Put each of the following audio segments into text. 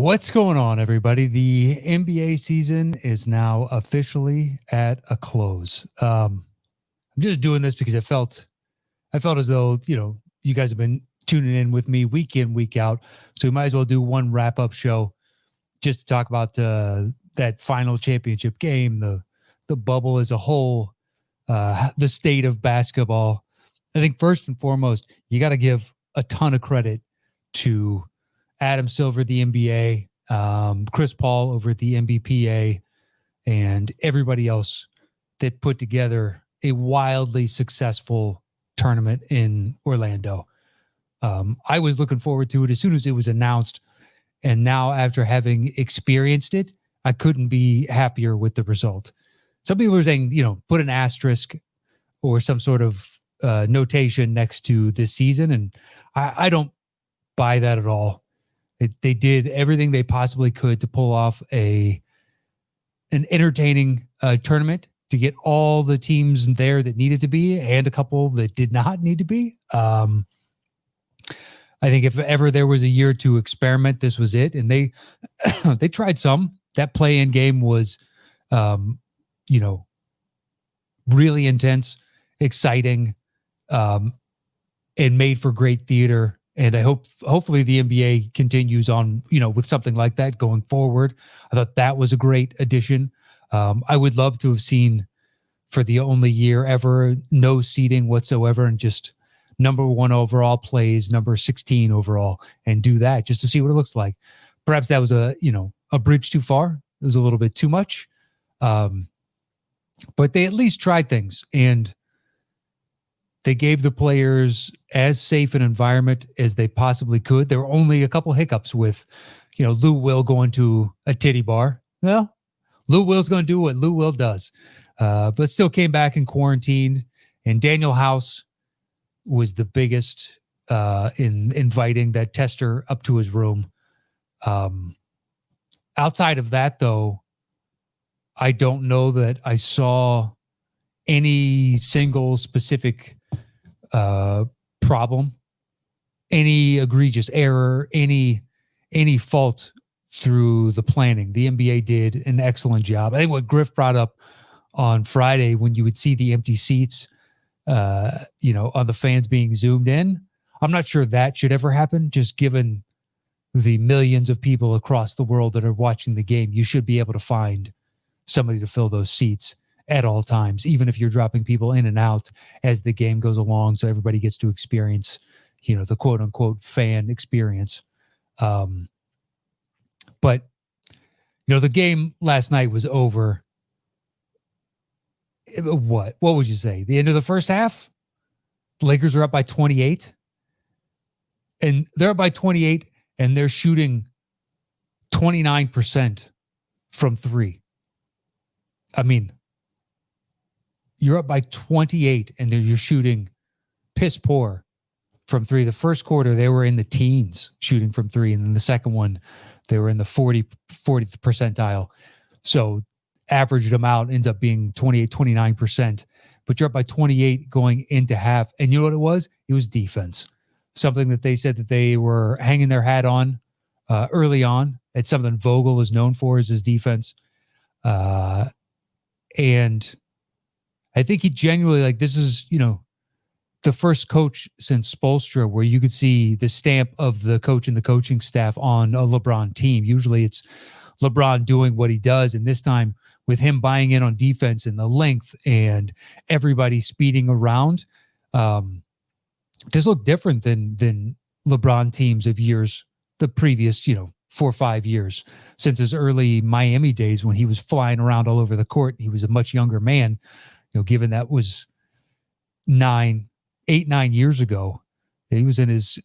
What's going on, everybody? The NBA season is now officially at a close. I'm just doing this because I felt as though, you guys have been tuning in with me week in, week out. So we might as well do one wrap-up show just to talk about that final championship game, the bubble as a whole, the state of basketball. I think first and foremost, you got to give a ton of credit to Adam Silver, the NBA, Chris Paul over at the NBPA, and everybody else that put together a wildly successful tournament in Orlando. I was looking forward to it as soon as it was announced, and now after having experienced it, I couldn't be happier with the result. Some people are saying, put an asterisk or some sort of notation next to this season, and I don't buy that at all. They did everything they possibly could to pull off an entertaining tournament, to get all the teams there that needed to be and a couple that did not need to be. I think if ever there was a year to experiment, this was it. And they they tried some. That play-in game was, really intense, exciting, and made for great theater. And I hopefully the NBA continues on, with something like that going forward. I thought that was a great addition. I would love to have seen, for the only year ever, no seeding whatsoever and just number 1 overall plays number 16 overall and do that just to see what it looks like. Perhaps that was a bridge too far. It was a little bit too much. But they at least tried things, and they gave the players as safe an environment as they possibly could. There were only a couple hiccups with, Lou Will going to a titty bar. Well, Lou Will's going to do what Lou Will does, but still came back and quarantined. And Daniel House was the biggest in inviting that tester up to his room. Outside of that, though, I don't know that I saw any single specific problem, any egregious error, any fault through the planning. The NBA did an excellent job. I think what Griff brought up on Friday, when you would see the empty seats, on the fans being zoomed in, I'm not sure that should ever happen, just given the millions of people across the world that are watching the game. You should be able to find somebody to fill those seats at all times, even if you're dropping people in and out as the game goes along, so everybody gets to experience, the quote unquote fan experience. But the game last night was over. What would you say? The end of the first half, the Lakers are up by 28, and they're up by 28, and they're shooting 29% from three. I mean, you're up by 28 and you're shooting piss poor from three. The first quarter, they were in the teens shooting from three. And then the second one, they were in the 40th percentile. So averaged them out, ends up being 28, 29%. But you're up by 28 going into half. And you know what it was? It was defense. Something that they said that they were hanging their hat on early on. It's something Vogel is known for, is his defense. And I think he genuinely, this is, the first coach since Spoelstra where you could see the stamp of the coach and the coaching staff on a LeBron team. Usually it's LeBron doing what he does. And this time with him buying in on defense and the length and everybody speeding around, this looked different than LeBron teams of years, the previous, 4 or 5 years, since his early Miami days when he was flying around all over the court. He was a much younger man, given that was 9 years ago. He was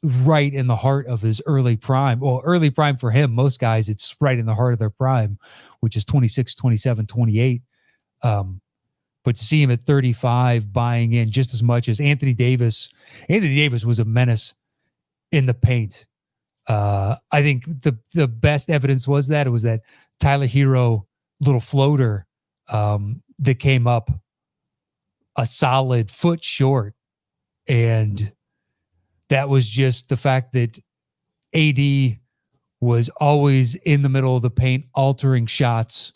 right in the heart of his early prime. Well, early prime for him, most guys, it's right in the heart of their prime, which is 26, 27, 28. But to see him at 35 buying in just as much as Anthony Davis was a menace in the paint. I think the best evidence was that Tyler Hero little floater that came up a solid foot short. And that was just the fact that AD was always in the middle of the paint, altering shots,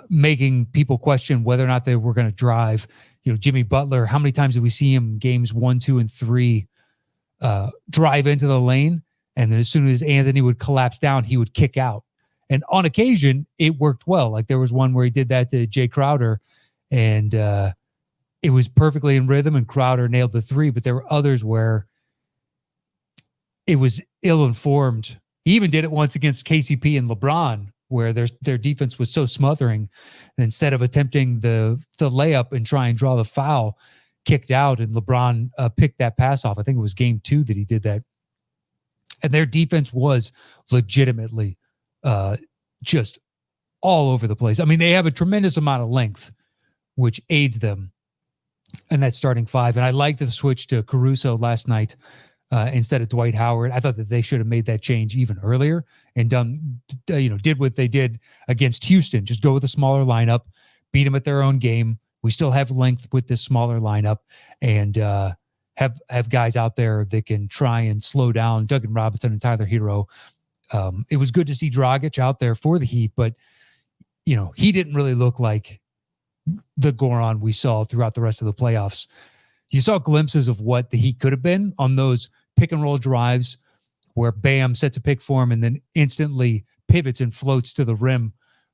making people question whether or not they were going to drive. Jimmy Butler, how many times did we see him games 1, 2, and 3 drive into the lane? And then as soon as Anthony would collapse down, he would kick out. And on occasion, it worked well. Like there was one where he did that to Jay Crowder, and it was perfectly in rhythm, and Crowder nailed the 3. But there were others where it was ill-informed. He even did it once against KCP and LeBron, where their defense was so smothering. And instead of attempting the layup and try and draw the foul, kicked out, and LeBron picked that pass off. I think it was game 2 that he did that. And their defense was legitimately just all over the place. I mean, they have a tremendous amount of length, which aids them in that starting 5. And I liked the switch to Caruso last night instead of Dwight Howard. I thought that they should have made that change even earlier and did what they did against Houston. Just go with a smaller lineup, beat them at their own game. We still have length with this smaller lineup, and have guys out there that can try and slow down Duncan Robinson and Tyler Hero. It was good to see Dragic out there for the Heat, but he didn't really look like the Goran we saw throughout the rest of the playoffs. You saw glimpses of what the Heat could have been on those pick and roll drives where Bam sets a pick for him and then instantly pivots and floats to the rim.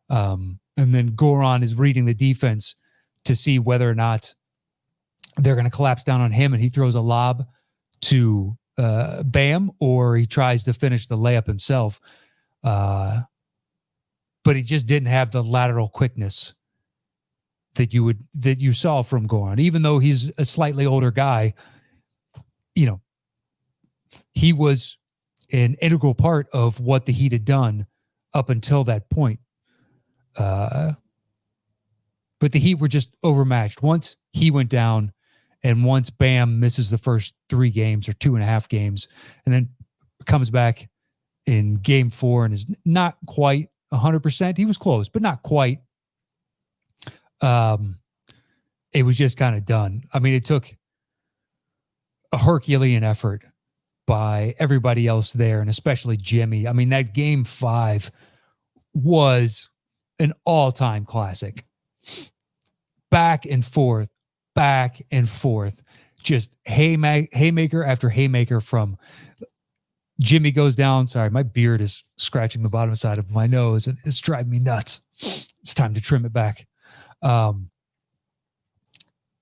And then Goran is reading the defense to see whether or not they're going to collapse down on him, and he throws a lob to Bam, or he tries to finish the layup himself. But he just didn't have the lateral quickness that you saw from Goran. Even though he's a slightly older guy, he was an integral part of what the Heat had done up until that point. But the Heat were just overmatched. Once he went down, and once Bam misses the first 3 games or 2.5 games, and then comes back in game 4 and is not quite 100%. He was close, but not quite. It was just kind of done. I mean, it took a Herculean effort by everybody else there, and especially Jimmy. I mean, that game 5 was an all-time classic. Back and forth, just haymaker after haymaker from Jimmy goes down. Sorry, my beard is scratching the bottom side of my nose, and it's driving me nuts. It's time to trim it back. The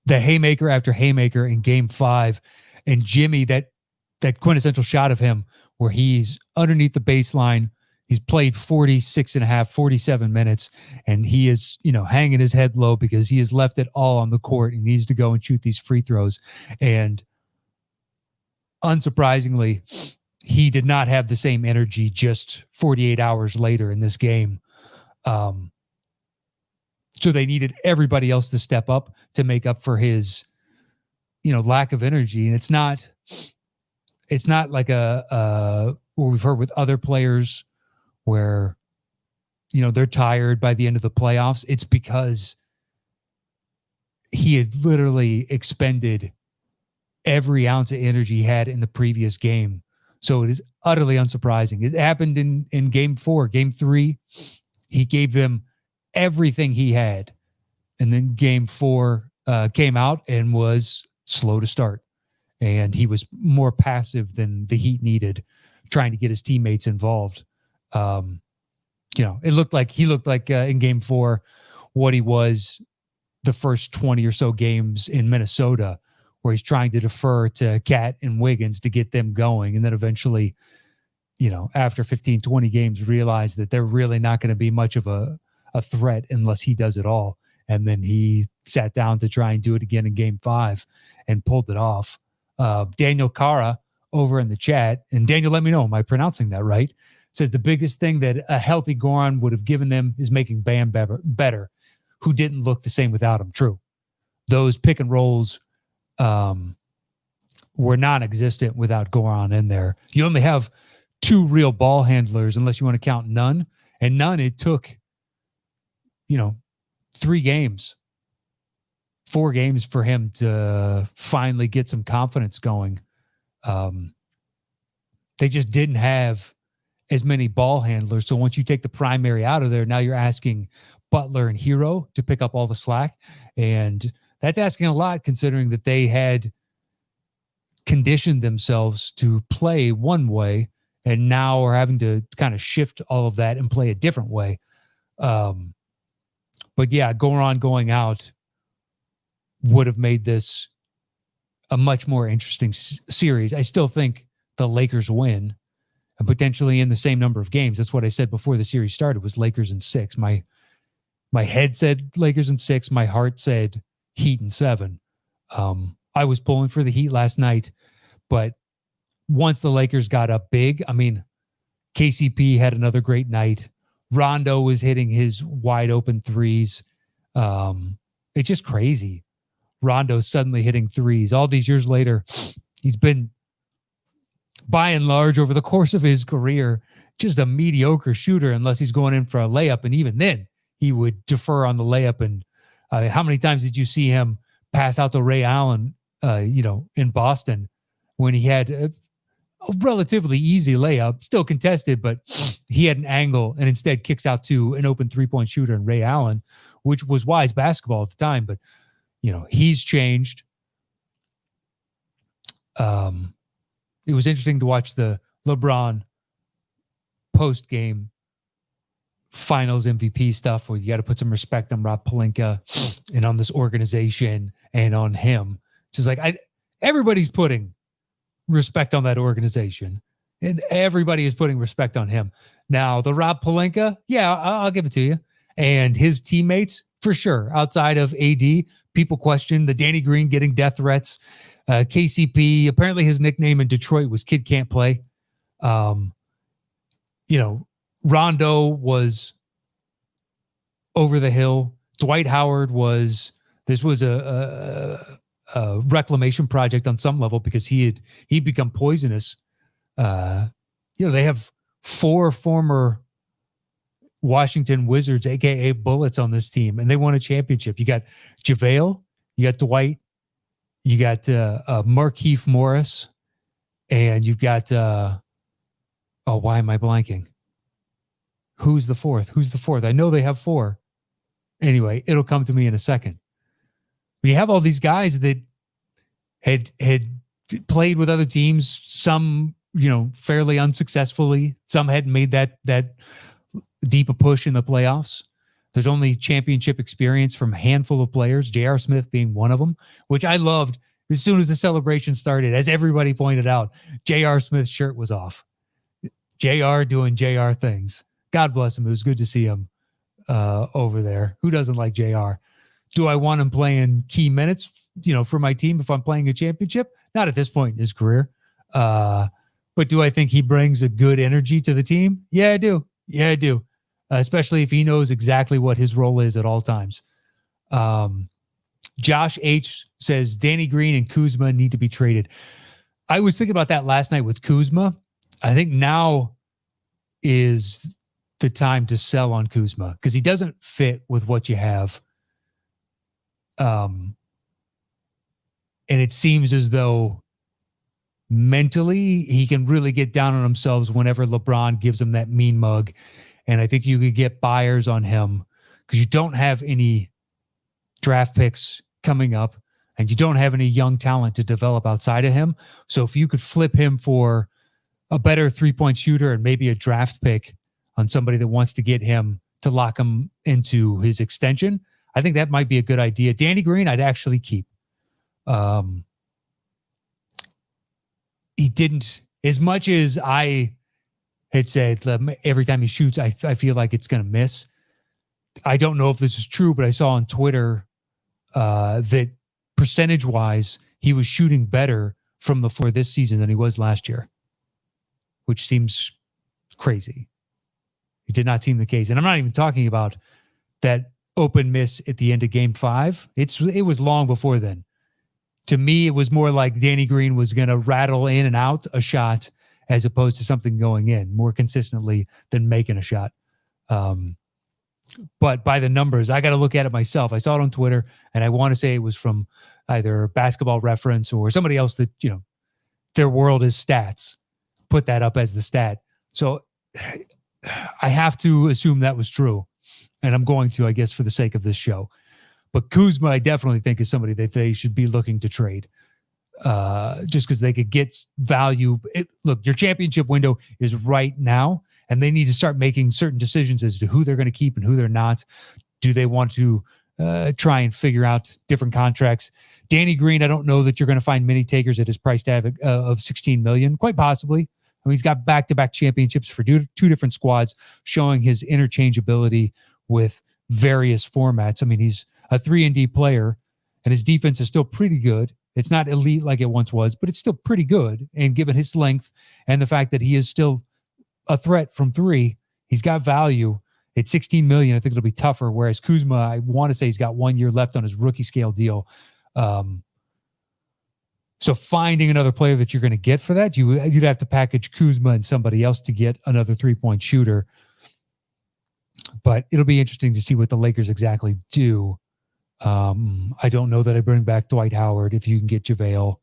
haymaker after haymaker in game 5, and Jimmy, that quintessential shot of him where he's underneath the baseline. He's played 47 minutes, and he is, hanging his head low because he has left it all on the court. He needs to go and shoot these free throws. And unsurprisingly, he did not have the same energy just 48 hours later in this game. So they needed everybody else to step up to make up for his, lack of energy. And it's not like what we've heard with other players where, they're tired by the end of the playoffs. It's because he had literally expended every ounce of energy he had in the previous game. So it is utterly unsurprising. It happened in game 4. Game 3, he gave them everything he had. And then game 4 came out and was slow to start. And he was more passive than the Heat needed, trying to get his teammates involved. He looked like in game 4 what he was the first 20 or so games in Minnesota, where he's trying to defer to Cat and Wiggins to get them going. And then eventually, after 15, 20 games, realize that they're really not going to be much of a threat unless he does it all. And then he sat down to try and do it again in game 5 and pulled it off. Daniel Cara over in the chat, and Daniel, let me know, am I pronouncing that right? Said the biggest thing that a healthy Goran would have given them is making Bam better, who didn't look the same without him. True. Those pick and rolls were non-existent without Goran in there. You only have 2 real ball handlers, unless you want to count Nunn. And Nunn, it took, 3 games, 4 games for him to finally get some confidence going. They just didn't have as many ball handlers. So once you take the primary out of there, now you're asking Butler and Hero to pick up all the slack. And that's asking a lot considering that they had conditioned themselves to play one way and now are having to kind of shift all of that and play a different way. But yeah, going out would have made this a much more interesting series. I still think the Lakers win and potentially in the same number of games. That's what I said before the series started, was Lakers in 6. My head said Lakers in 6. My heart said Heat in 7. I was pulling for the Heat last night, but once the Lakers got up big, I mean, KCP had another great night. Rondo was hitting his wide open threes. It's just crazy. Rondo suddenly hitting threes. All these years later, he's been, by and large, over the course of his career, just a mediocre shooter unless he's going in for a layup. And even then, he would defer on the layup. And how many times did you see him pass out to Ray Allen, in Boston when he had a relatively easy layup, still contested, but he had an angle and instead kicks out to an open three-point shooter in Ray Allen, which was wise basketball at the time. But, he's changed. It was interesting to watch the LeBron post-game finals MVP stuff where you got to put some respect on Rob Pelinka and on this organization and on him. It's just like everybody's putting respect on that organization and everybody is putting respect on him. Now, the Rob Pelinka, yeah, I'll give it to you. And his teammates, for sure, outside of AD, people question the Danny Green getting death threats. KCP, apparently his nickname in Detroit was Kid Can't Play. Rondo was over the hill. Dwight Howard this was a reclamation project on some level because he'd become poisonous. They have 4 former Washington Wizards, aka Bullets, on this team, and they won a championship. You got JaVale, you got Dwight, you got Markieff Morris, and you've got why am I blanking? Who's the fourth? I know they have 4. Anyway, it'll come to me in a second. We have all these guys that had played with other teams, some, fairly unsuccessfully. Some hadn't made that deep a push in the playoffs. There's only championship experience from a handful of players, J.R. Smith being one of them, which I loved. As soon as the celebration started, as everybody pointed out, J.R. Smith's shirt was off. J.R. doing J.R. things. God bless him. It was good to see him over there. Who doesn't like J.R.? Do I want him playing key minutes, for my team if I'm playing a championship? Not at this point in his career. But do I think he brings a good energy to the team? Yeah, I do. Especially if he knows exactly what his role is at all times. Josh H. says Danny Green and Kuzma need to be traded. I was thinking about that last night with Kuzma. I think now is the time to sell on Kuzma because he doesn't fit with what you have. And it seems as though mentally he can really get down on himself whenever LeBron gives him that mean mug. And I think you could get buyers on him because you don't have any draft picks coming up and you don't have any young talent to develop outside of him. So if you could flip him for a better 3-point shooter and maybe a draft pick on somebody that wants to get him to lock him into his extension, I think that might be a good idea. Danny Green, I'd actually keep. He didn't, as much as I had said every time he shoots, I feel like it's going to miss. I don't know if this is true, but I saw on Twitter that percentage-wise, he was shooting better from the floor this season than he was last year, which seems crazy. It did not seem the case. And I'm not even talking about that open miss at the end of game 5. It was long before then. To me, it was more like Danny Green was going to rattle in and out a shot as opposed to something going in more consistently than making a shot. But by the numbers, I got to look at it myself. I saw it on Twitter, and I want to say it was from either Basketball Reference or somebody else that, their world is stats, put that up as the stat. So I have to assume that was true, and I'm going to, I guess, for the sake of this show. But Kuzma, I definitely think is somebody that they should be looking to trade, just because they could get value. Look, your championship window is right now, and they need to start making certain decisions as to who they're going to keep and who they're not. Do they want to try and figure out different contracts? Danny Green, I don't know that you're going to find many takers at his price tag of $16 million. Quite possibly. I mean, he's got back-to-back championships for two different squads, showing his interchangeability with various formats. I mean, he's a 3-and-D player, and his defense is still pretty good. It's not elite like it once was, but it's still pretty good. And given his length and the fact that he is still a threat from three, he's got value. At $16 million, I think it'll be tougher. Whereas Kuzma, I want to say he's got 1 year left on his rookie scale deal. So finding another player that you're going to get for that, you'd have to package Kuzma and somebody else to get another 3-point shooter. But it'll be interesting to see what the Lakers exactly do. I don't know that I bring back Dwight Howard if you can get JaVale.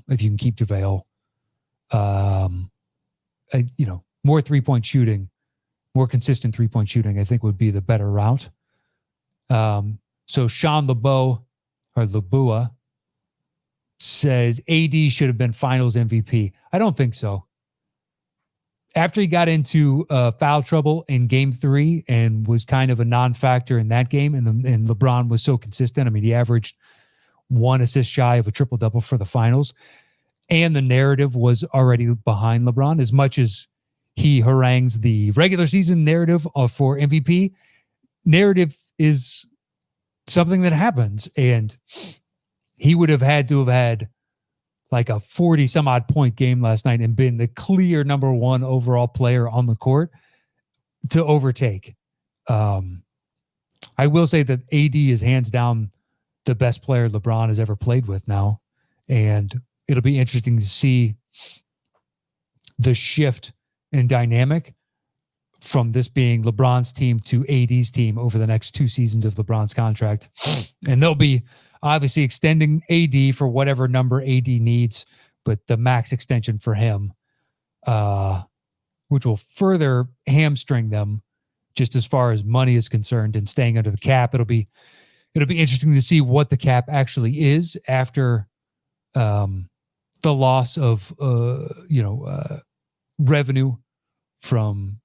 If you can keep JaVale. More 3-point shooting, more consistent 3-point shooting, I think would be the better route. So Sean Labua says AD should have been finals MVP. I don't think so. After he got into foul trouble in game 3 and was kind of a non-factor in that game, and LeBron was so consistent. I mean, he averaged 1 assist shy of a triple-double for the finals, and the narrative was already behind LeBron. As much as he harangues the regular season narrative for MVP, narrative is something that happens, and he would have had to have had like a 40 some odd point game last night and been the clear number 1 overall player on the court to overtake. I will say that AD is hands down the best player LeBron has ever played with now. And it'll be interesting to see the shift in dynamic from this being LeBron's team to AD's team over the next 2 seasons of LeBron's contract. And they'll be obviously extending AD for whatever number AD needs, but the max extension for him, which will further hamstring them just as far as money is concerned and staying under the cap. It'll be interesting to see what the cap actually is after the loss of revenue from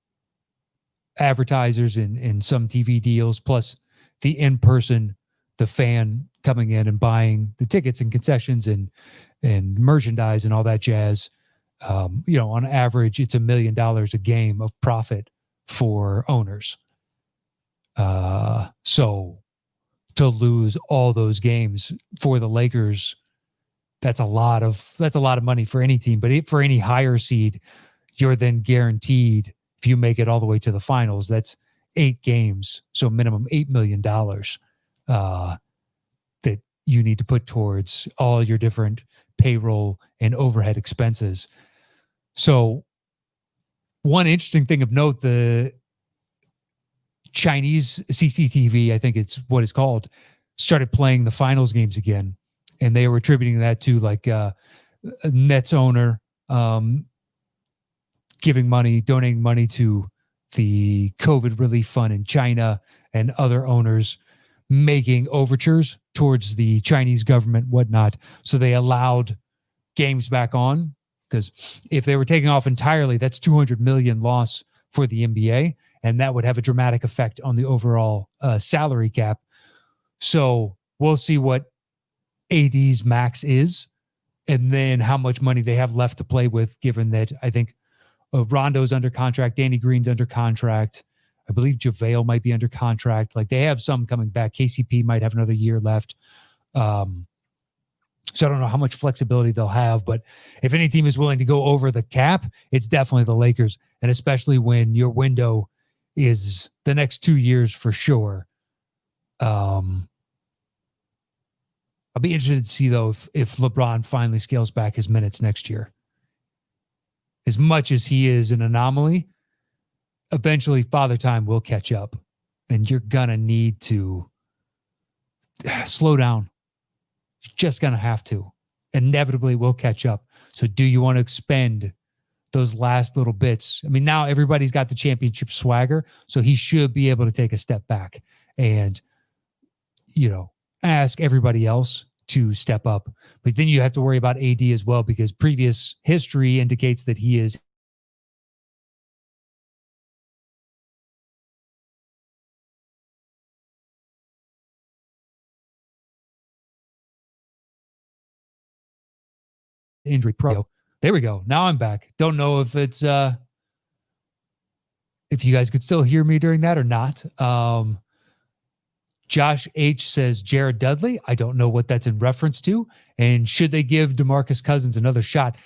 advertisers and some TV deals, plus the in-person, the fan coming in and buying the tickets and concessions and merchandise and all that jazz. On average, it's $1 million a game of profit for owners. So to lose all those games for the Lakers, that's a lot of money for any team. But for any higher seed, you're then guaranteed, if you make it all the way to the finals, that's 8 games. So minimum $8 million that you need to put towards all your different payroll and overhead expenses. So one interesting thing of note, the Chinese CCTV, I think it's what it's called, started playing the finals games again. And they were attributing that to like a Nets owner donating money to the COVID relief fund in China, and other owners making overtures towards the Chinese government, whatnot. So they allowed games back on, because if they were taking off entirely, that's $200 million loss for the NBA, and that would have a dramatic effect on the overall salary cap. So we'll see what AD's max is, and then how much money they have left to play with, given that I think Rondo's under contract, Danny Green's under contract. I believe JaVale might be under contract. Like, they have some coming back. KCP might have another year left. So I don't know how much flexibility they'll have, but if any team is willing to go over the cap, it's definitely the Lakers. And especially when your window is the next 2 years for sure. I'll be interested to see, though, if LeBron finally scales back his minutes next year. As much as he is an anomaly, eventually Father Time will catch up, and you're going to need to slow down. You're just going to have to. Inevitably will catch up. So do you want to expend those last little bits. I mean, now everybody's got the championship swagger, so he should be able to take a step back and, ask everybody else to step up. But then you have to worry about AD as well, because previous history indicates that he is injury pro. There we go. Now I'm back. Don't know if it's if you guys could still hear me during that or not. Josh H says Jared Dudley. I don't know what that's in reference to. And should they give DeMarcus Cousins another shot?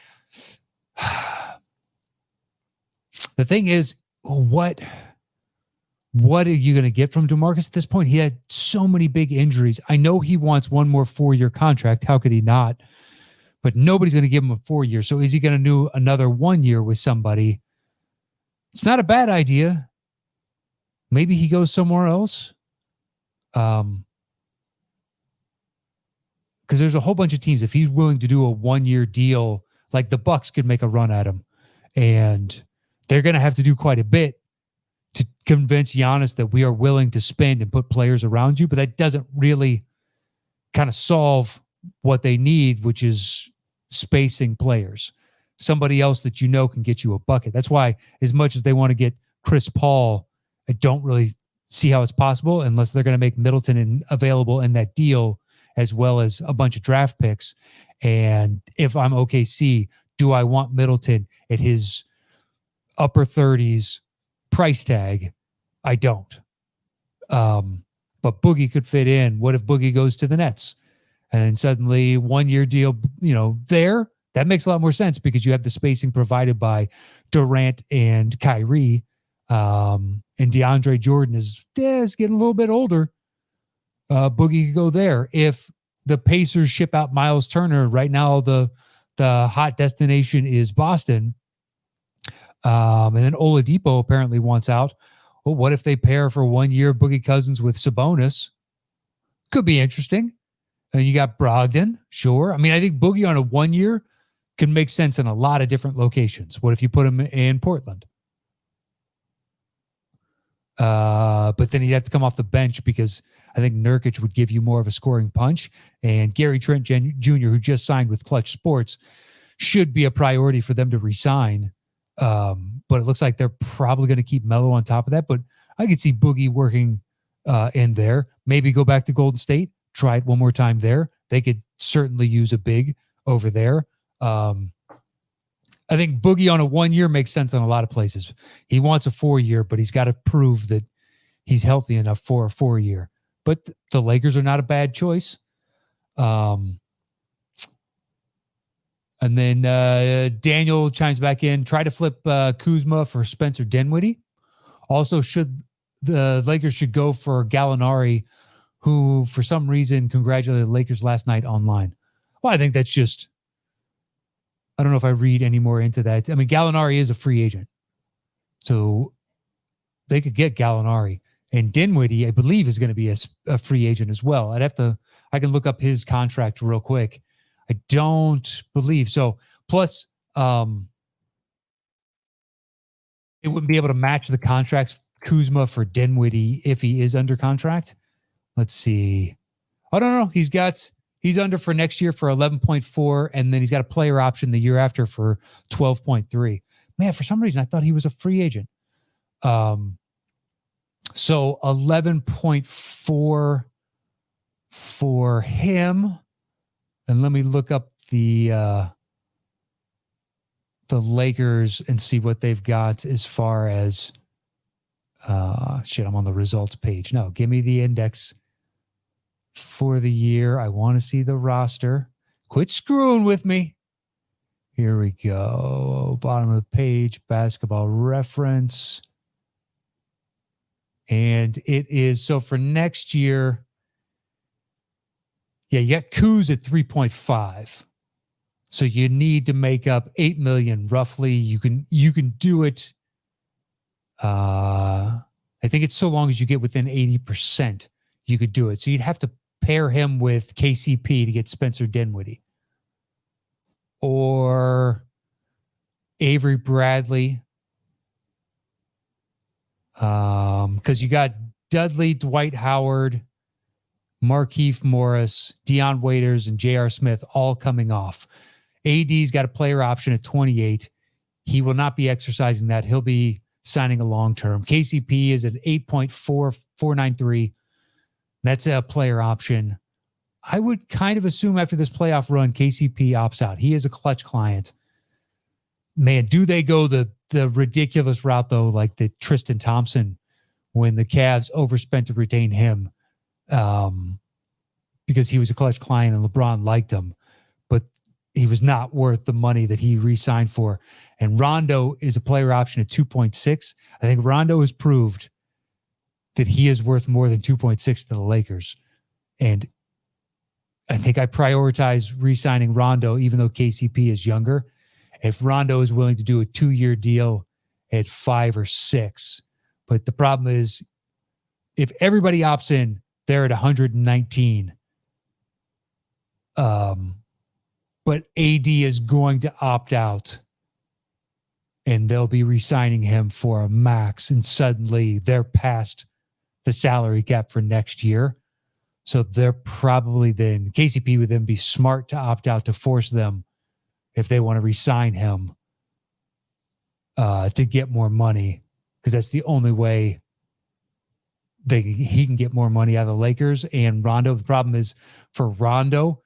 The thing is, what are you going to get from DeMarcus at this point? He had so many big injuries. I know he wants one more 4-year contract. How could he not? But nobody's going to give him a 4-year. So is he going to do another 1 year with somebody? It's not a bad idea. Maybe he goes somewhere else. Because there's a whole bunch of teams. If he's willing to do a 1-year deal, like the Bucks could make a run at him, and they're going to have to do quite a bit to convince Giannis that we are willing to spend and put players around you. But that doesn't really kind of solve what they need, which is spacing players. Somebody else that can get you a bucket. That's why, as much as they want to get Chris Paul, I don't really see how it's possible unless they're going to make Middleton available in that deal, as well as a bunch of draft picks. And if I'm OKC, do I want Middleton at his upper 30s price tag? I don't. But Boogie could fit in. What if Boogie goes to the Nets? And suddenly 1-year deal, there, that makes a lot more sense because you have the spacing provided by Durant and Kyrie. And DeAndre Jordan is getting a little bit older. Boogie could go there. If the Pacers ship out Miles Turner, right now the hot destination is Boston. And then Oladipo apparently wants out. Well, what if they pair for 1 year Boogie Cousins with Sabonis? Could be interesting. And you got Brogdon, sure. I mean, I think Boogie on a 1 year can make sense in a lot of different locations. What if you put him in Portland? But then he'd have to come off the bench because I think Nurkic would give you more of a scoring punch. And Gary Trent Jr., who just signed with Clutch Sports, should be a priority for them to re-sign. But it looks like they're probably going to keep Melo on top of that. But I could see Boogie working in there. Maybe go back to Golden State. Try it one more time there. They could certainly use a big over there. I think Boogie on a 1 year makes sense in a lot of places. He wants a 4 year, but he's got to prove that he's healthy enough for a 4 year. But the Lakers are not a bad choice. And then Daniel chimes back in. Try to flip Kuzma for Spencer Dinwiddie. Also, the Lakers should go for Gallinari, who for some reason congratulated the Lakers last night online. Well, I think that's just, I don't know if I read any more into that. I mean, Gallinari is a free agent. So they could get Gallinari. And Dinwiddie, I believe, is going to be a free agent as well. I can look up his contract real quick. I don't believe so. Plus, it wouldn't be able to match the contracts Kuzma for Dinwiddie if he is under contract. Let's see. I don't know. He's under for next year for 11.4, and then he's got a player option the year after for 12.3. Man, for some reason I thought he was a free agent. So 11.4 for him. And let me look up the Lakers and see what they've got as far as I'm on the results page. No, give me the index for the year. I want to see the roster. Quit screwing with me. Here we go. Bottom of the page, Basketball Reference. And it is, so for next year, you got Kuz at 3.5. So you need to make up $8 million roughly. You can do it. I think it's so long as you get within 80%, you could do it. So you'd have to pair him with KCP to get Spencer Dinwiddie. Or Avery Bradley. Because you got Dudley, Dwight Howard, Markieff Morris, Dion Waiters, and J.R. Smith all coming off. AD's got a player option at 28. He will not be exercising that. He'll be signing a long-term. KCP is at 8.4493. That's a player option. I would kind of assume after this playoff run, KCP opts out. He is a clutch client. Man, do they go the ridiculous route, though, like the Tristan Thompson when the Cavs overspent to retain him because he was a clutch client and LeBron liked him, but he was not worth the money that he re-signed for. And Rondo is a player option at 2.6. I think Rondo has proved that he is worth more than 2.6 to the Lakers. And I think I prioritize re-signing Rondo, even though KCP is younger. If Rondo is willing to do a 2-year deal at 5 or 6. But the problem is, if everybody opts in, they're at 119. But AD is going to opt out. And they'll be re-signing him for a max. And suddenly they're past the salary cap for next year. So they're probably then, KCP would then be smart to opt out to force them if they want to re-sign him to get more money, because that's the only way he can get more money out of the Lakers. And Rondo, the problem is for Rondo,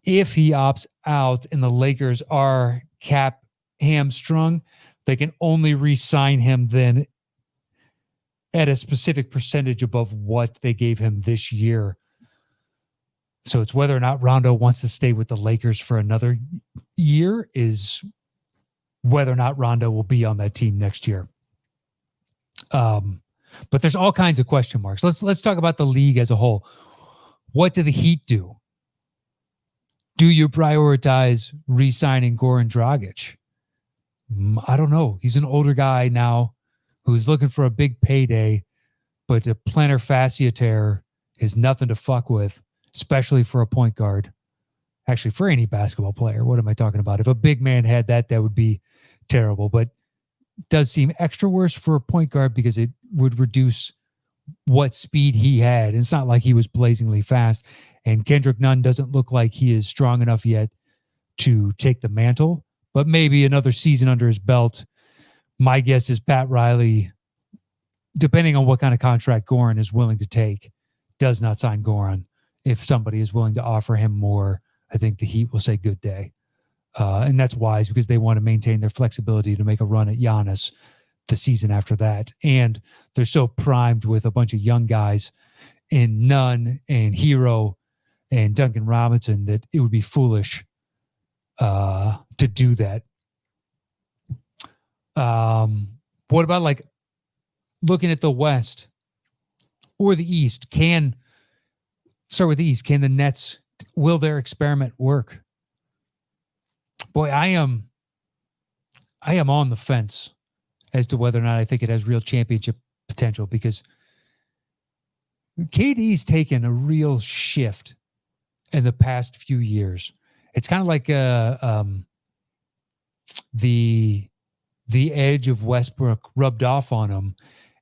if he opts out and the Lakers are cap hamstrung, they can only re-sign him then at a specific percentage above what they gave him this year. So it's whether or not Rondo wants to stay with the Lakers for another year is whether or not Rondo will be on that team next year. But there's all kinds of question marks. Let's talk about the league as a whole. What do the Heat do? Do you prioritize re-signing Goran Dragic? I don't know. He's an older guy now who's looking for a big payday, but a plantar fascia tear is nothing to fuck with, especially for a point guard. Actually, for any basketball player. What am I talking about? If a big man had that would be terrible. But it does seem extra worse for a point guard because it would reduce what speed he had. And it's not like he was blazingly fast. And Kendrick Nunn doesn't look like he is strong enough yet to take the mantle. But maybe another season under his belt. My guess is Pat Riley, depending on what kind of contract Goran is willing to take, does not sign Goran. If somebody is willing to offer him more, I think the Heat will say good day. And that's wise because they want to maintain their flexibility to make a run at Giannis the season after that. And they're so primed with a bunch of young guys in Nunn and Hero and Duncan Robinson that it would be foolish to do that. What about like looking at the West or the East? Start with the East. Can the Nets, will their experiment work? Boy, I am on the fence as to whether or not I think it has real championship potential because KD's taken a real shift in the past few years. It's kind of like the edge of Westbrook rubbed off on him,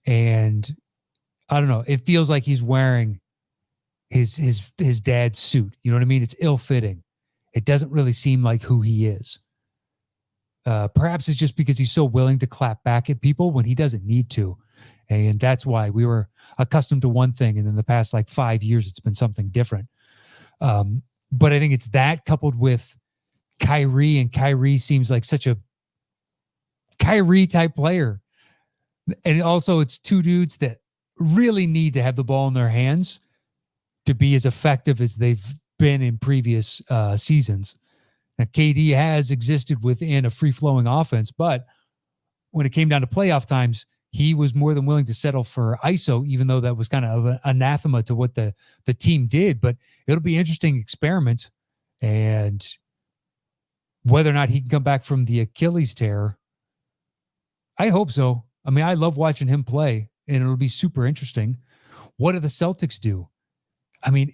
and I don't know. It feels like he's wearing his dad's suit. You know what I mean? It's ill-fitting. It doesn't really seem like who he is. Perhaps it's just because he's so willing to clap back at people when he doesn't need to. And that's why we were accustomed to one thing. And in the past, 5 years, it's been something different. But I think it's that coupled with Kyrie, and Kyrie seems like such a Kyrie type player. And also it's two dudes that really need to have the ball in their hands to be as effective as they've been in previous seasons. Now, KD has existed within a free-flowing offense, but when it came down to playoff times, he was more than willing to settle for ISO, even though that was kind of an anathema to what the team did. But it'll be an interesting experiment, and whether or not he can come back from the Achilles tear, I hope so. I mean, I love watching him play, and it'll be super interesting. What do the Celtics do? I mean,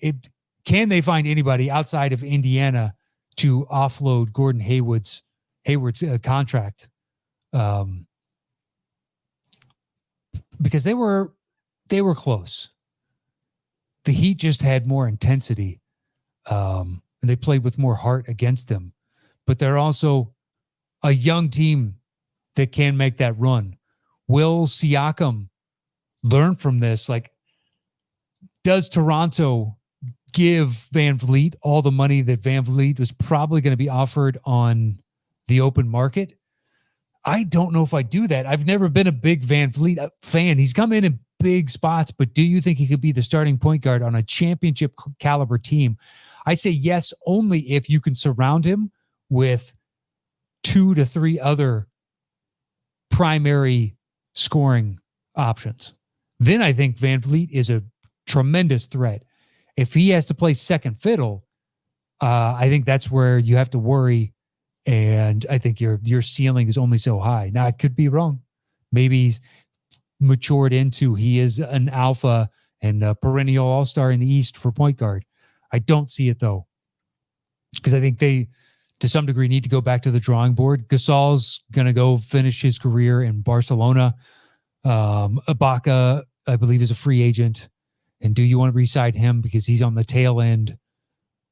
can they find anybody outside of Indiana to offload Gordon Hayward's contract Because they were close. The Heat just had more intensity, and they played with more heart against them. But they're also a young team that can make that run. Will Siakam learn from this? Like, does Toronto give Van Vliet all the money that Van Vliet was probably going to be offered on the open market? I don't know if I do that. I've never been a big Van Vliet fan. He's come in big spots, but do you think he could be the starting point guard on a championship caliber team? I say yes, only if you can surround him with 2 to 3 other primary scoring options. Then I think Van Vliet is a tremendous threat. If he has to play second fiddle, I think that's where you have to worry. And I think your ceiling is only so high. Now, I could be wrong. Maybe he's matured into he is an alpha and a perennial all-star in the East for point guard. I don't see it, though, because I think they, to some degree, need to go back to the drawing board. Gasol's going to go finish his career in Barcelona. Ibaka, I believe, is a free agent. And do you want to re-sign him because he's on the tail end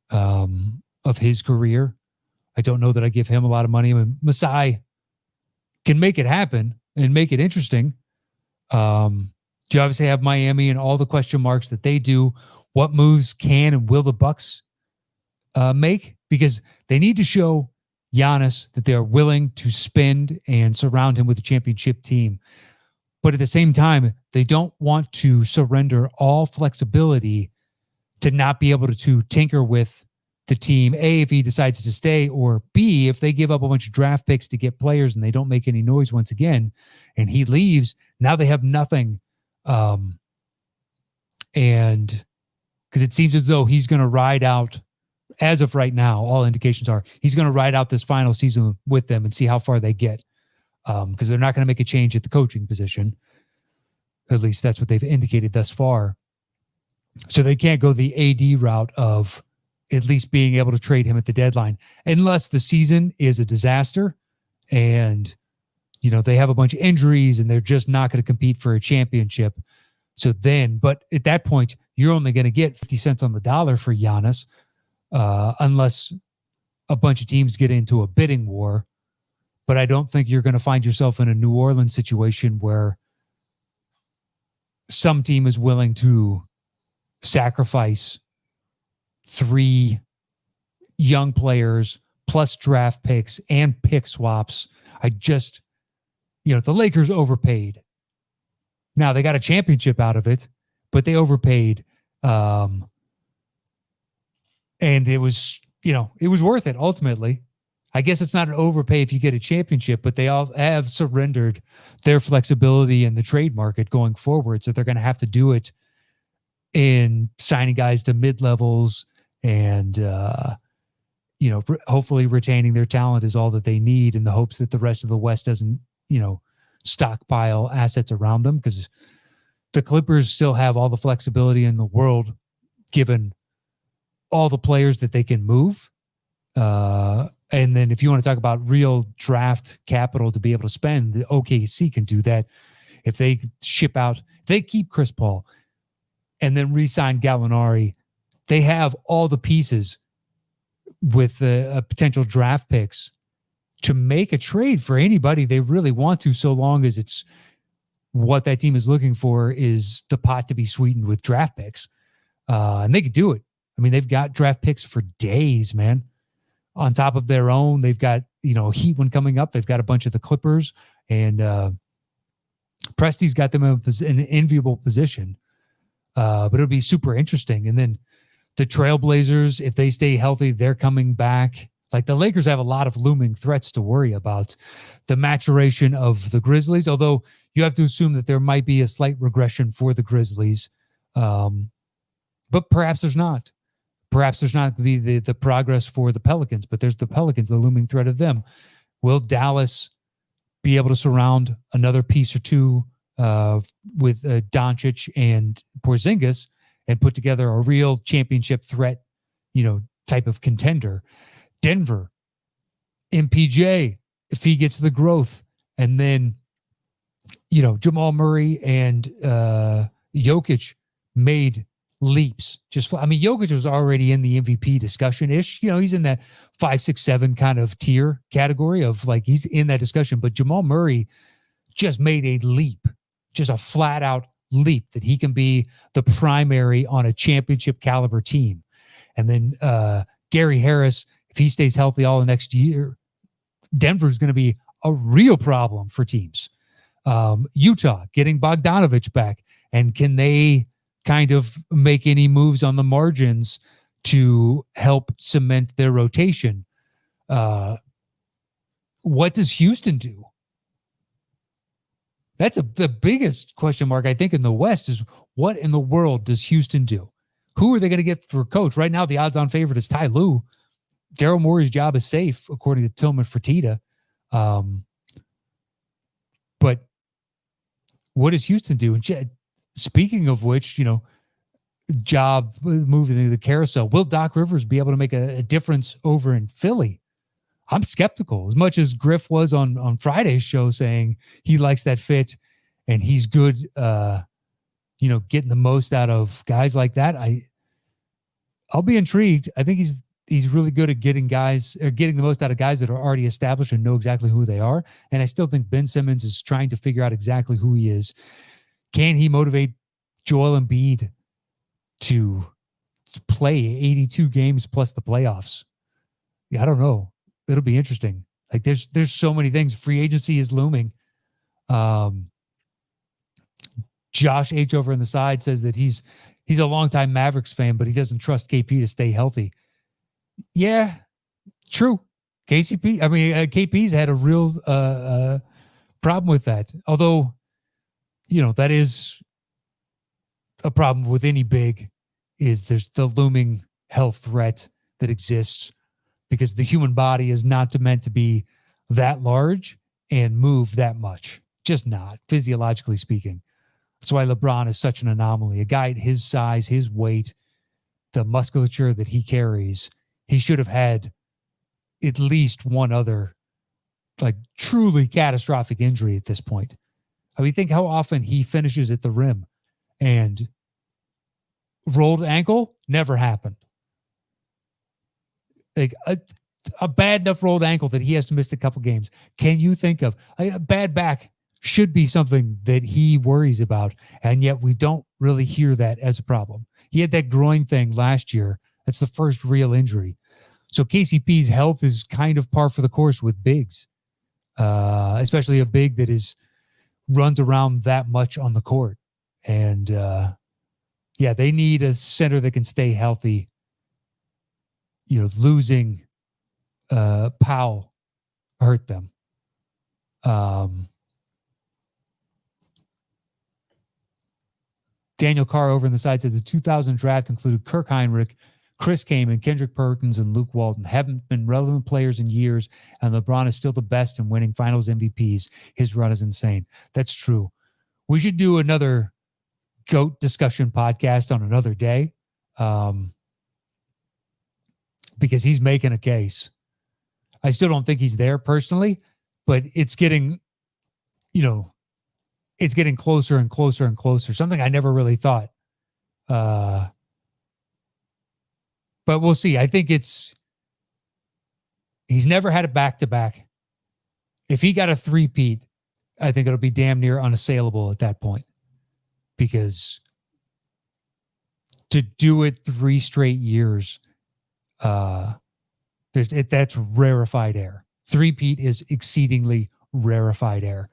of his career? I don't know that I give him a lot of money. I mean, Masai can make it happen and make it interesting. You obviously have Miami and all the question marks that they do. What moves can and will the Bucks make? Because they need to show Giannis that they're willing to spend and surround him with a championship team. But at the same time, they don't want to surrender all flexibility to not be able to tinker with the team, A, if he decides to stay, or B, if they give up a bunch of draft picks to get players and they don't make any noise once again, and he leaves, now they have nothing. And because it seems as though he's going to ride out, as of right now, all indications are, he's going to ride out this final season with them and see how far they get. Because they're not going to make a change at the coaching position. At least that's what they've indicated thus far. So they can't go the AD route of at least being able to trade him at the deadline, unless the season is a disaster and, you know, they have a bunch of injuries and they're just not going to compete for a championship. So then, but at that point, you're only going to get 50 cents on the dollar for Giannis, unless a bunch of teams get into a bidding war. But I don't think you're going to find yourself in a New Orleans situation where some team is willing to sacrifice 3 young players plus draft picks and pick swaps. The Lakers overpaid. Now they got a championship out of it, but they overpaid. And it was worth it ultimately. I guess it's not an overpay if you get a championship, but they all have surrendered their flexibility in the trade market going forward. So they're going to have to do it in signing guys to mid-levels and, hopefully retaining their talent is all that they need in the hopes that the rest of the West doesn't, stockpile assets around them, because the Clippers still have all the flexibility in the world given all the players that they can move. And then if you want to talk about real draft capital to be able to spend, the OKC can do that. If they they keep Chris Paul and then re-sign Gallinari, they have all the pieces with potential draft picks to make a trade for anybody they really want to, so long as it's what that team is looking for is the pot to be sweetened with draft picks. And they could do it. I mean, they've got draft picks for days, man. On top of their own, they've got, Heat one coming up. They've got a bunch of the Clippers, and Presti's got them in an enviable position. But it'll be super interesting. And then the Trailblazers, if they stay healthy, they're coming back. Like the Lakers have a lot of looming threats to worry about. The maturation of the Grizzlies, although you have to assume that there might be a slight regression for the Grizzlies. But perhaps there's not. Perhaps there's not going to be the progress for the Pelicans, but there's the Pelicans, the looming threat of them. Will Dallas be able to surround another piece or two with Doncic and Porzingis and put together a real championship threat, type of contender? Denver, MPJ, if he gets the growth And then, Jamal Murray and Jokic made leaps. Jokic was already in the MVP discussion-ish. He's in that 5, 6, 7 kind of tier category of he's in that discussion. But Jamal Murray just made a leap, just a flat out leap that he can be the primary on a championship caliber team. And then Gary Harris, if he stays healthy all the next year, Denver's going to be a real problem for teams. Utah getting Bogdanovich back, and can they kind of make any moves on the margins to help cement their rotation? What does Houston do? That's the biggest question mark, I think, in the West is what in the world does Houston do? Who are they going to get for coach? Right now, the odds-on favorite is Ty Lue. Daryl Morey's job is safe, according to Tillman Fertitta. But what does Houston do? And speaking of which, job moving into the carousel, will Doc Rivers be able to make a difference over in Philly? I'm skeptical, as much as Griff was on Friday's show saying he likes that fit and he's good, getting the most out of guys like that. I'll be intrigued. I think he's really good at getting the most out of guys that are already established and know exactly who they are. And I still think Ben Simmons is trying to figure out exactly who he is. Can he motivate Joel Embiid to play 82 games plus the playoffs? Yeah, I don't know. It'll be interesting. There's so many things. Free agency is looming. Josh H over on the side says that he's a longtime Mavericks fan, but he doesn't trust KP to stay healthy. Yeah, true. KP's had a real problem with that. Although, that is a problem with any big, is there's the looming health threat that exists because the human body is not meant to be that large and move that much. Just not, physiologically speaking. That's why LeBron is such an anomaly. A guy at his size, his weight, the musculature that he carries, he should have had at least one other truly catastrophic injury at this point. Think how often he finishes at the rim, and rolled ankle never happened. A bad enough rolled ankle that he has to miss a couple games. Can you think of a bad back? Should be something that he worries about, and yet we don't really hear that as a problem. He had that groin thing last year. That's the first real injury. So KCP's health is kind of par for the course with bigs, especially a big that runs around that much on the court. And they need a center that can stay healthy. Losing Powell hurt them. Daniel Carr over on the side said the 2000 draft included Kirk Heinrich, Chris Kaman, Kendrick Perkins, and Luke Walton. Haven't been relevant players in years, and LeBron is still the best in winning finals MVPs. His run is insane. That's true. We should do another GOAT discussion podcast on another day, because he's making a case. I still don't think he's there personally, but it's getting, it's getting closer and closer and closer. Something I never really thought. But we'll see. I think he's never had a back-to-back. If he got a three-peat, I think it'll be damn near unassailable at that point. Because to do it 3 straight years, that's rarefied air. Three-peat is exceedingly rarefied air.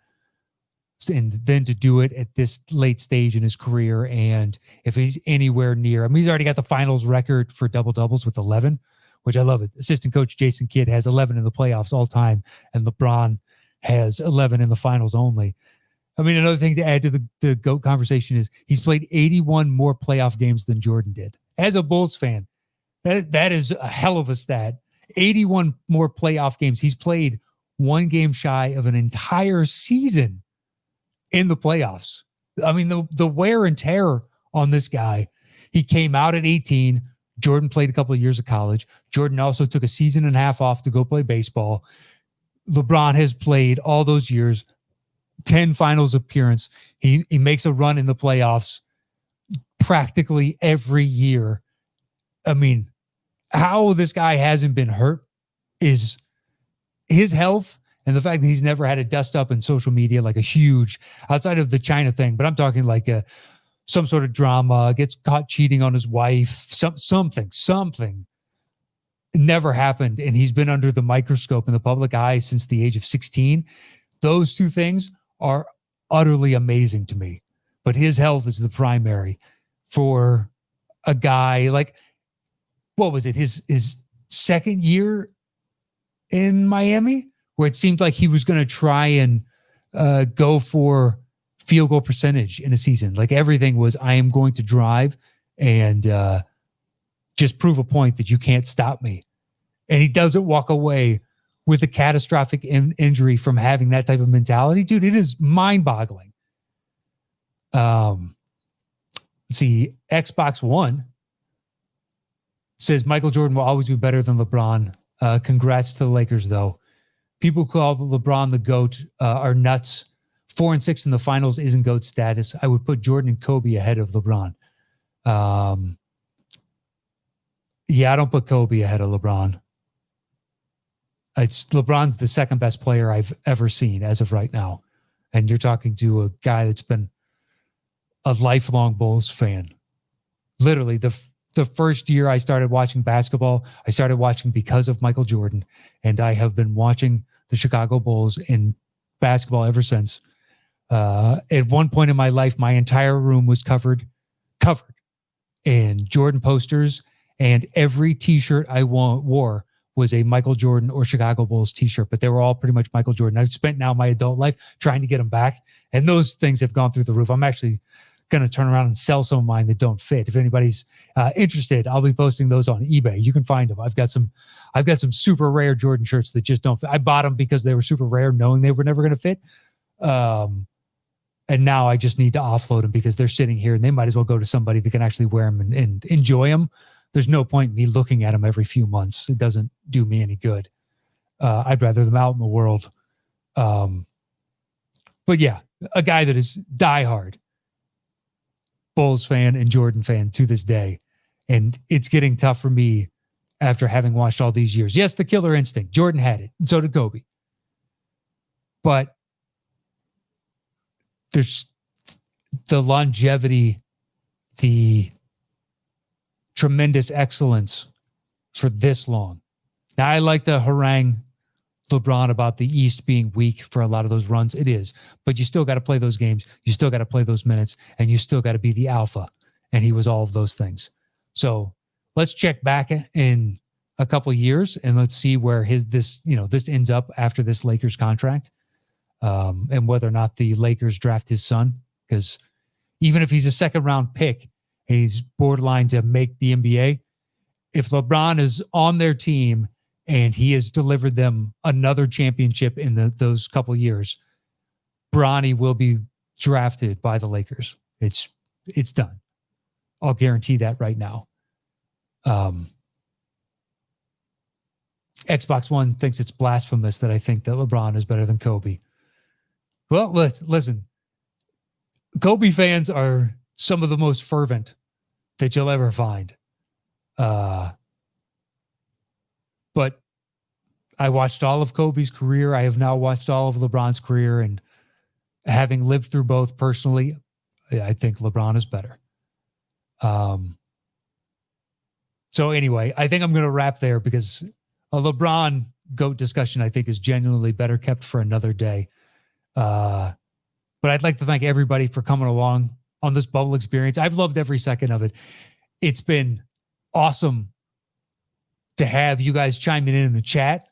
And then to do it at this late stage in his career, and if he's anywhere near, he's already got the finals record for double-doubles with 11, which I love it. Assistant coach Jason Kidd has 11 in the playoffs all time, and LeBron has 11 in the finals only. Another thing to add to the GOAT conversation is he's played 81 more playoff games than Jordan did. As a Bulls fan, that is a hell of a stat. 81 more playoff games. He's played 1 game shy of an entire season in the playoffs. The wear and tear on this guy. He came out at 18. Jordan played a couple of years of college. Jordan also took a season and a half off to go play baseball. LeBron has played all those years, 10 finals appearance. He makes a run in the playoffs practically every year. I mean, how this guy hasn't been hurt is his health and the fact that he's never had to dust up in social media like a huge, outside of the China thing, but I'm talking like some sort of drama, gets caught cheating on his wife, something never happened. And he's been under the microscope in the public eye since the age of 16. Those two things are utterly amazing to me. But his health is the primary for a guy like, what was it? His second year in Miami, where it seemed like he was going to try and go for field goal percentage in a season. Like everything was, I am going to drive and just prove a point that you can't stop me. And he doesn't walk away with a catastrophic injury from having that type of mentality. Dude, it is mind-boggling. See, Xbox One says Michael Jordan will always be better than LeBron. Congrats to the Lakers, though. People who call LeBron the GOAT are nuts. 4-6 in the finals isn't GOAT status. I would put Jordan and Kobe ahead of LeBron. Yeah, I don't put Kobe ahead of LeBron. LeBron's the second best player I've ever seen as of right now. And you're talking to a guy that's been a lifelong Bulls fan. Literally, the first year I started watching basketball, I started watching because of Michael Jordan. And I have been watching the Chicago Bulls in basketball ever since. At one point in my life, my entire room was covered in Jordan posters, and every t-shirt I wore was a Michael Jordan or Chicago Bulls t-shirt, but they were all pretty much Michael Jordan. I've spent now my adult life trying to get them back, and those things have gone through the roof. I'm actually going to turn around and sell some of mine that don't fit. If anybody's interested, I'll be posting those on eBay. You can find them. I've got some super rare Jordan shirts that just don't fit. I bought them because they were super rare, knowing they were never going to fit. And now I just need to offload them because they're sitting here and they might as well go to somebody that can actually wear them and enjoy them. There's no point in me looking at them every few months. It doesn't do me any good. I'd rather them out in the world. But yeah, a guy that is diehard Bulls fan and Jordan fan to this day. And it's getting tough for me after having watched all these years. Yes, the killer instinct. Jordan had it. And so did Kobe. But there's the longevity, the tremendous excellence for this long. Now, I like to harangue LeBron about the East being weak for a lot of those runs. It is. But you still got to play those games. You still got to play those minutes. And you still got to be the alpha. And he was all of those things. So let's check back in a couple of years and let's see where this ends up after this Lakers contract. And whether or not the Lakers draft his son. Because even if he's a second round pick, he's borderline to make the NBA. If LeBron is on their team and he has delivered them another championship in those couple of years, Bronny will be drafted by the Lakers. It's done. I'll guarantee that right now. Xbox One thinks it's blasphemous that I think that LeBron is better than Kobe. Well, listen. Kobe fans are some of the most fervent that you'll ever find. But I watched all of Kobe's career. I have now watched all of LeBron's career, and having lived through both personally, I think LeBron is better. So anyway, I think I'm going to wrap there because a LeBron GOAT discussion, I think, is genuinely better kept for another day. But I'd like to thank everybody for coming along on this bubble experience. I've loved every second of it. It's been awesome to have you guys chiming in the chat.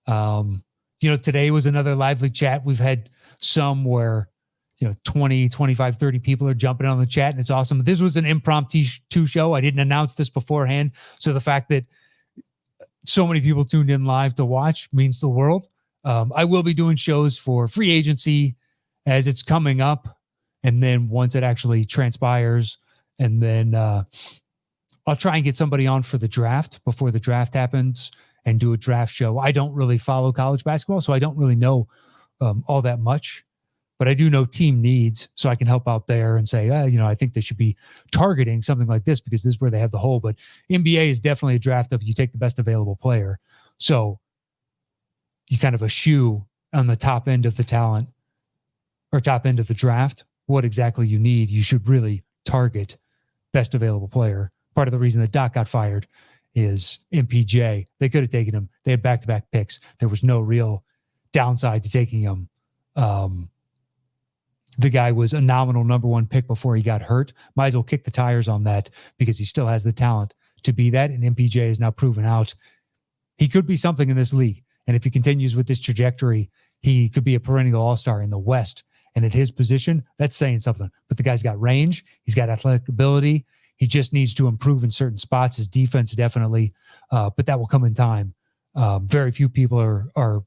Today was another lively chat. We've had some where, 20, 25, 30 people are jumping on the chat, and it's awesome. This was an impromptu show. I didn't announce this beforehand. So the fact that so many people tuned in live to watch means the world. I will be doing shows for free agency as it's coming up. And then once it actually transpires, and then I'll try and get somebody on for the draft before the draft happens and do a draft show. I don't really follow college basketball, so I don't really know all that much. but I do know team needs, so I can help out there and say, I think they should be targeting something like this because this is where they have the hole. But NBA is definitely a draft of you take the best available player. So you kind of eschew on the top end of the talent or top end of the draft what exactly you need. You should really target best available player. Part of the reason that Doc got fired is MPJ. They could have taken him. They had back-to-back picks. There was no real downside to taking him. The guy was a nominal number one pick before he got hurt. Might as well kick the tires on that because he still has the talent to be that. And MPJ is now proven out. He could be something in this league. And if he continues with this trajectory, he could be a perennial all-star in the West. And at his position, that's saying something. But the guy's got range. He's got athletic ability. He just needs to improve in certain spots. His defense definitely, but that will come in time. Very few people are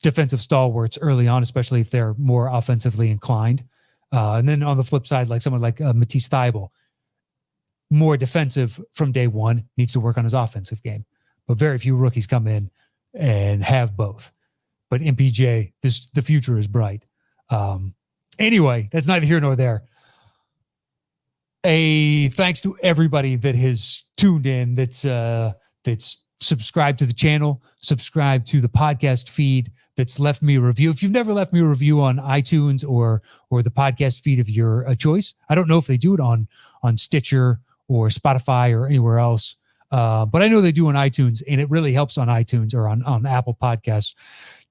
defensive stalwarts early on, especially if they're more offensively inclined. And then on the flip side, like someone like Matisse Thybulle, more defensive from day one, needs to work on his offensive game. But very few rookies come in and have both. But MPJ, the future is bright. Anyway, that's neither here nor there. A thanks to everybody that has tuned in, that's subscribed to the channel, subscribed to the podcast feed, that's left me a review. If you've never left me a review on iTunes or the podcast feed of your choice, I don't know if they do it on Stitcher or Spotify or anywhere else, but I know they do on iTunes, and it really helps on iTunes or on Apple Podcasts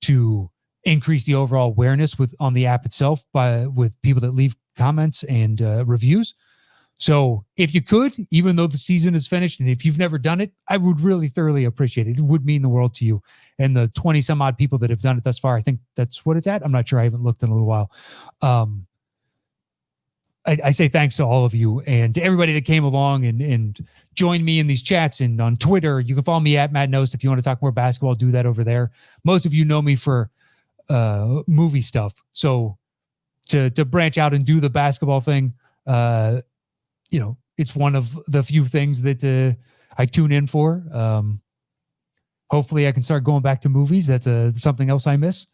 to increase the overall awareness on the app itself with people that leave comments and reviews. So if you could, even though the season is finished, and if you've never done it, I would really thoroughly appreciate it. It would mean the world to you. And the 20 some odd people that have done it thus far, I think that's what it's at. I'm not sure. I haven't looked in a little while. I say thanks to all of you and to everybody that came along and joined me in these chats and on Twitter. You can follow me at Matt Nost. If you want to talk more basketball, do that over there. Most of you know me for movie stuff. So to branch out and do the basketball thing, it's one of the few things that I tune in for. Hopefully I can start going back to movies. That's something else I miss.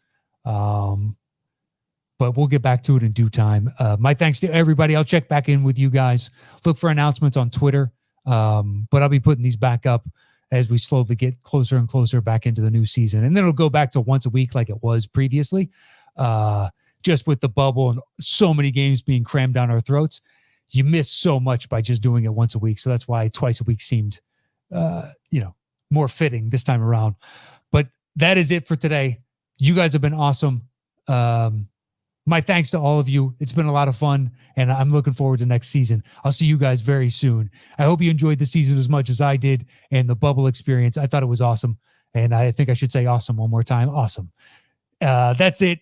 But we'll get back to it in due time. My thanks to everybody. I'll check back in with you guys. Look for announcements on Twitter. But I'll be putting these back up as we slowly get closer and closer back into the new season. And then it'll go back to once a week like it was previously. Just with the bubble and so many games being crammed down our throats, you miss so much by just doing it once a week. So that's why twice a week seemed, more fitting this time around. But that is it for today. You guys have been awesome. My thanks to all of you. It's been a lot of fun, and I'm looking forward to next season. I'll see you guys very soon. I hope you enjoyed the season as much as I did and the bubble experience. I thought it was awesome, and I think I should say awesome one more time. Awesome. That's it.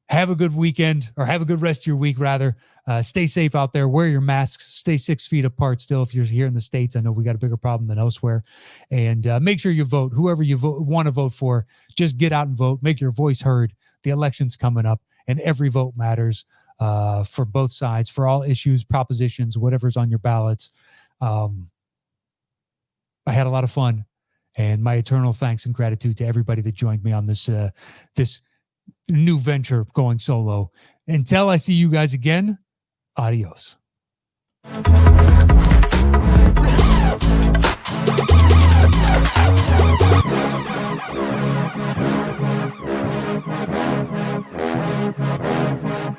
Have a good weekend, or have a good rest of your week, rather. Stay safe out there. Wear your masks. Stay 6 feet apart still if you're here in the States. I know we got a bigger problem than elsewhere. And make sure you vote. Whoever you want to vote for, just get out and vote. Make your voice heard. The election's coming up, and every vote matters for both sides, for all issues, propositions, whatever's on your ballots. I had a lot of fun, and my eternal thanks and gratitude to everybody that joined me on this new venture going solo. Until I see you guys again, adios.